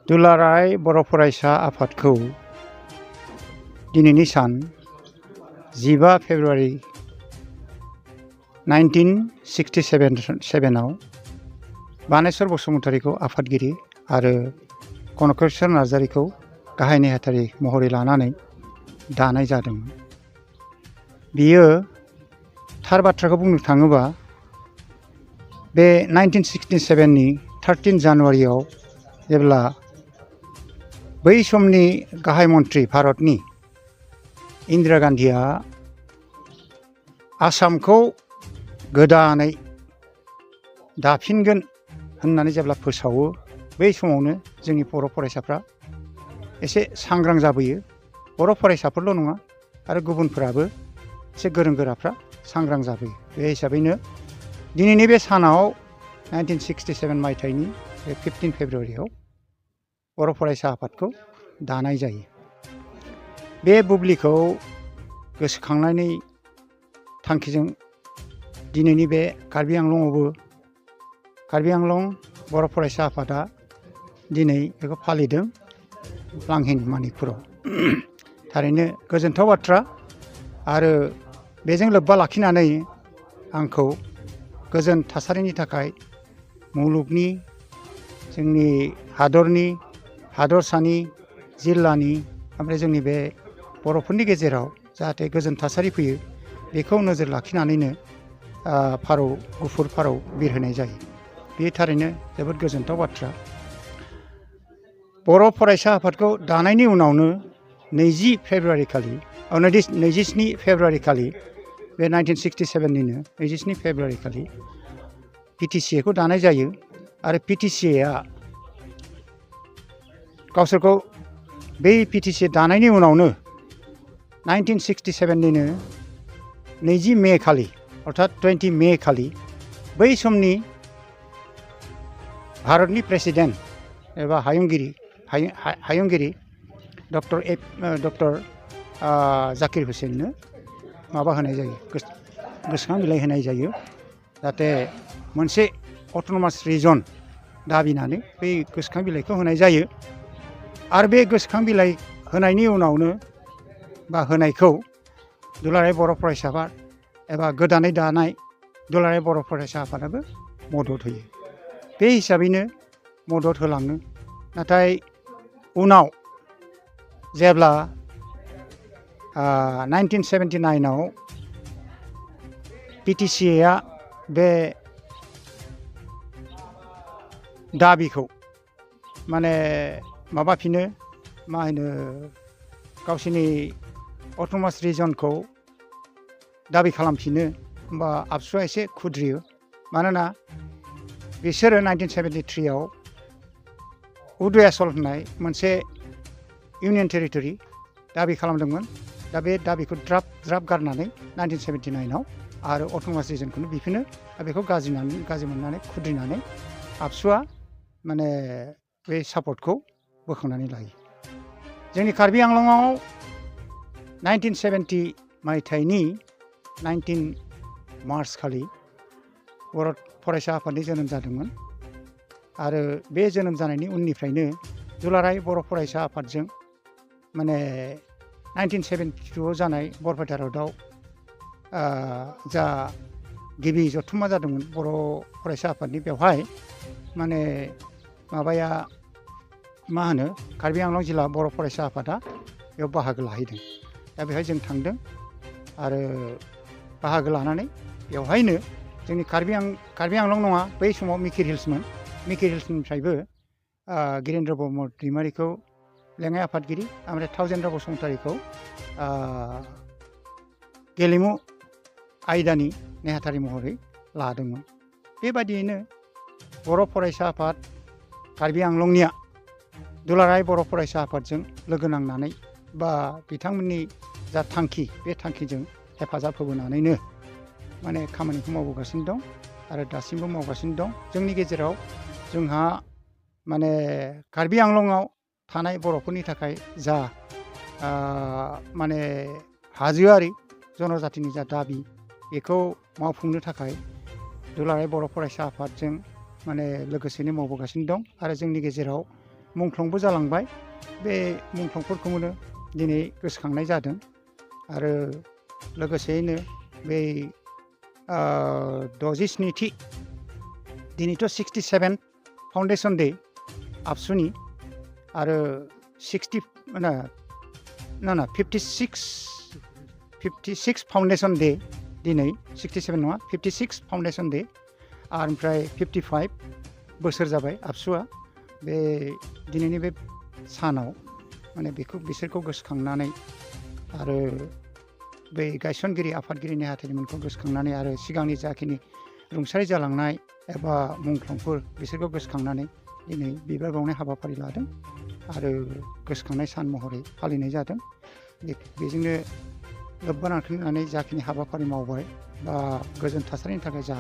दुलाराय बर' फरायसा आफादखौ दिनैनि सान 15 फेब्रुवारि 1967 आव बानेश्वर बसुमतारीखौ आफादगिरि आरो कनकेश्वर नार्जारीखौ गाहाय नेहाथारि महरै लानानै दानाय जादोंमोन। बियो थार बाथ्राखौ बुंनो थाङोबा बे 1967 नि 13 जानुवारियाव जेब्ला बै समनि गाहाय मन्त्रि भारतनि इन्दिरा गान्धीआ आसामखौ गोदानै दाफिनगोन होननानै जेब्ला फोसावो बै समावनो जोंनि बर' फरायसाफ्रा एसे सांग्रां जाबोयो। बर' फरायसाफोरल' नङा आरो गुबुनफोराबो एसे गोरों गोराफ्रा सांग्रां जाबोयो। बे हिसाबैनो दिनैनि बे सानाव 1967 मायथाइनि 15 फेब्रुवारियाव बर' फरायसा आफादखौ दानाय जायो। बे बुब्लिखौ गोसोखांनायनि थांखिजों दिनैनि बे कार्बि आंलंआवबो कार्बि आंलं बर' फरायसा आफादा दिनै बेखौ फालिदों लांहिन मानिकपुराव। थारैनो गोजोनथाव बाथ्रा आरो बेजों लोब्बा लाखिनानै आंखौ गोजोन थासारिनि थाखाय मुलुगनि जोंनि हादरनि हादरसानि जिल्लानि ओमफ्राय जोंनि बे बर'फोरनि गेजेराव जाहाथे गोजोन थासारि फैयो बेखौ नोजोर लाखिनानैनो फारौ गुफुर फारौ बिरहोनाय जायो। बे थारैनो जोबोद गोजोनथाव बाथ्रा। बर' फरायसा आफादखौ दानायनि उनावनो 27 फेब्रुवारि खालि बे 1967 निनो 27 फेब्रुवारि खालि PTCA खौ दानाय जायो आरो PTCA गावसोरखौ बै PTCA दानायनि उनावनो 1967 निनो 20 मे खालि अर्थात 20 मे खालि बै समनि भारतनि प्रेसिडेन्ट एबा हायुंगिरि डक्टर जाकिर हुसेननो माबा होनाय जायो, गोसोखां बिलाइ होनाय जायो जाहाथे मोनसे अट'नमास रिजन दाबिनानै बै गोसोखां बिलाइखौ होनाय जायो। आरो बे गोसोखां बिलाइ होनायनि उनावनो बा होनायखौ दुलाराय बर' फरायसा आफाद एबा गोदानै दानाय दुलाराय बर' फरायसा आफादाबो मदद होयो। बे हिसाबैनो मदद होलाङो। नाथाय उनाव जेब्ला 1979 आव PTCA बे दाबिखौ माने माबाफिनो मा होनो गावसिनि अट'नमास रिजनखौ दाबि खालामफिनो होमबा आबसुआ एसे खुद्रियो। मानोना बिसोरो 1973 आव उदयासल होननाय मोनसे इउनियन टेरिटरि दाबि खालामदोंमोन। दा बे दाबिखौ द्राफ्ट गारनानै 1979 आव आरो अट'नमास रिजनखौनो बिफिनो। बेखौ गाज्रि मोननानै खुद्रिनानै आबसुआ माने बे सापर्टखौ बोखांनानै लायो। जोंनि कार्बि आंलंआव 1970 मायथाइनि 19 मार्च खालि बर' फरायसा आफादनि जोनोम जादोंमोन आरो बे जोनोम जानायनि उननिफ्रायनो दुलाराय बर' फरायसा आफादजों माने 1972 आव जानाय बरपेटा रडआव जा गिबि जथुम्मा जादोंमोन बर' फरायसा आफादनि, बेवहाय माने माबाया मा होनो कार्बि आंलं जिल्ला बर' फरायसा आफादा बेयाव बाहागो लाहैदों। दा बेवहाय जों थांदों आरो बाहागो लानानै बेवहायनो जोंनि कार्बि आंलं नङा, बै समाव मिकिर हिल्समोन। मिकिर हिल्सनिफ्रायबो गिरेन्द्र ब्रह्म दैमारिखौ लेङाइ आफादगिरि ओमफ्राय थावजेन्द्र बसुमतारीखौ गेलेमु आयदानि नेहाथारि महरै लादोंमोन। बेबादियैनो बर' फरायसा आफाद कार्बि आंलंनिया दुलाराय बर' फरायसा आफादजों लोगो नांनानै बा बिथांमोननि जा थांखि बे थांखिजों हेफाजाब होबोनानैनो माने खामानिखौ मावबोगासिनो दं आरो दासिमबो मावगासिनो दं। जोंनि गेजेराव जोंहा माने कार्बि आंलंआव थानाय बर'फोरनि थाखाय जा माने हाजोआरि जनजातिनि जा दाबि बेखौ मावफुंनो थाखाय दुलाराय बर' फरायसा आफादजों माने लोगोसेनो मावबोगासिनो दं। आरो जोंनि गेजेराव मुंख्लंबो जालांबाय बे मुंख्लंफोरखौनो दिनै गोसोखांनाय जादों आरो लोगोसेयैनो बे 67थि दिनैथ' 67 फाउन्डेसन डे आबसुनि आरो 56 फाउन्डेसन डे दिनै 67 नङा 56 फाउन्डेसन डे आरो ओमफ्राय 55 बोसोर जाबाय आबसुआ बे दिनैनि बे सानाव माने बिसोरखौ गोसोखांनानै आरो बै गायसनगिरि आफादगिरि नेहाथारिमोनखौ गोसोखांनानै आरो सिगांनि जाखिनि रुंसारि जालांनाय एबा मुंख्लंफोर बिसोरखौ गोसोखांनानै दिनै बिबार बावनाय हाबाफारि लादों आरो गोसोखांनाय सान महरै फालिनाय जादों बेजोंनो लोब्बा नांथाबनानै जाखिनि हाबाफारि मावबाय बा गोजोन थासारिनि थाखाय जा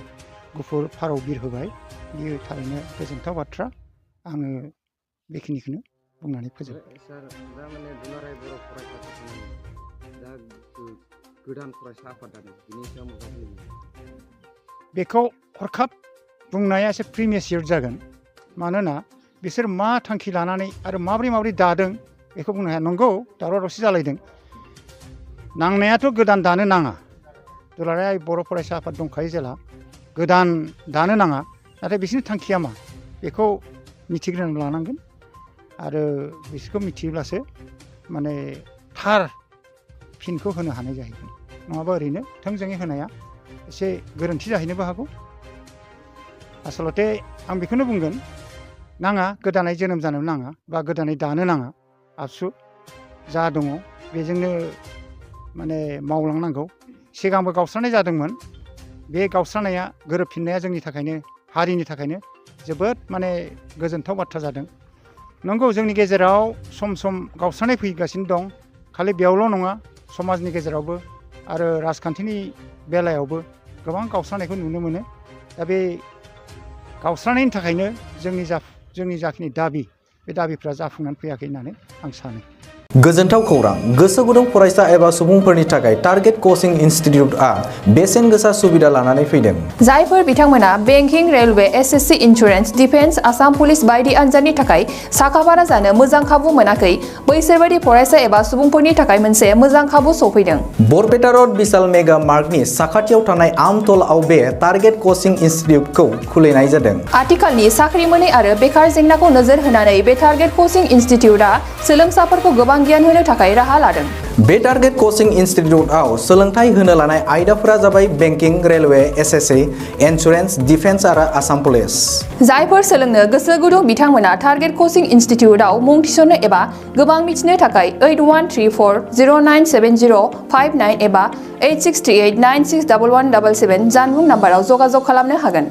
गुफुर फारौ बिरहोबाय बियो थारैनो गोजोनथाव बाथ्रा आङो बेखिनिखौनो बुंनानै फोजोबबाय। सार दा माने दुलाराय बर' फरायसाफोरनि दा गोदान फरायसा आफाद दादों बिनि सायाव माबा बुंनो बेखौ हरखाब बुंनाया एसे प्रिमेसियर जागोन मानोना बिसोर मा थांखि लानानै आरो माबोरै दादों बेखौ बुंनो हाया नंगौ दावराव दावसि जालायदों नांनायाथ' गोदान दानो नाङा दुलाराय बर' फरायसा आफाद दंखायो जेला गोदान दानो नाङा नाथाय बिसोरनि थांखिया मा बेखौ मिथिग्रोनानै लानांगोन आरो बिसोरखौ मिथियोब्लासो माने थार फिनखौ होनो हानाय जाहैगोन नङाबा ओरैनो थोंजोङै होनाया एसे गोरोन्थि जाहैनोबो हागौ आसलते आं बेखौनो बुंगोन नाङा गोदानै जोनोम जानो नाङा बा गोदानै दानो नाङा आबसु जा दङ बेजोंनो माने मावलांनांगौ सिगांबो गावस्रानाय जादोंमोन बे गावस्रानाया गोरोबफिननाया जोंनि थाखायनो हारिनि थाखायनो जोबोद माने गोजोनथाव बाथ्रा जादों नंगौ जोंनि गेजेराव सम सम गावस्रानाय फैगासिनो दं खालि बेयावल' नङा समाजनि गेजेरावबो आरो राजखान्थिनि बेलायावबो गोबां गावस्रानायखौ नुनो मोनो दा बे गावस्रानायनि थाखायनो जोंनि जाखिनि दाबि बे दाबिफ्रा जाफुंनानै फैयाखै होननानै आं सानो। गोजोनथाव खौरां गोसो गुदुं फरायसा एबा सुबुंफोरनि थाखाय टारगेट कचिं इनस्टिट्यूटआ बेसेन गोसा सुबिदा लानानै फैदों। जायफोर बिथांमोना banking railway SSC insurance defence Assam police बायदि आनजादनि थाखाय साखाफारा जानो मोजां खाबु मोनाखै बैसोर बायदि फरायसा एबा सुबुंफोरनि थाखाय मोनसे मोजां खाबु सफैदों। बरपेटा रोड विशाल मेगा मार्टनि साखाथियाव थानाय आमतलाव बे टारगेट कचिं इनस्टिट्यूटखौ खुलिनाय जादों। आथिखालनि साख्रि मोनै आरो बेकार जेंनाखौ नोजोर होनानै बे टारगेट कचिं इनस्टिट्यूटआ सोलोंसाफोरखौ गोबां गियान होनो थाखाय राहा लादों। बे टारगेट कचिं इनस्टिट्यूटआव सोलोंथाइ होनो लानाय आयदाफोरा जाबाय banking railway SSC insurance defence आरो आसाम पुलिस। जायफोर सोलोंनो गोसो गुदुं बिथांमोना टारगेट कचिं इनस्टिट्यूटआव मुं थिसननो एबा गोबां मिथिनो थाखाय 8134097059 एबा 8638961177 जानबुं नाम्बाराव जगाजग खालामनो हागोन।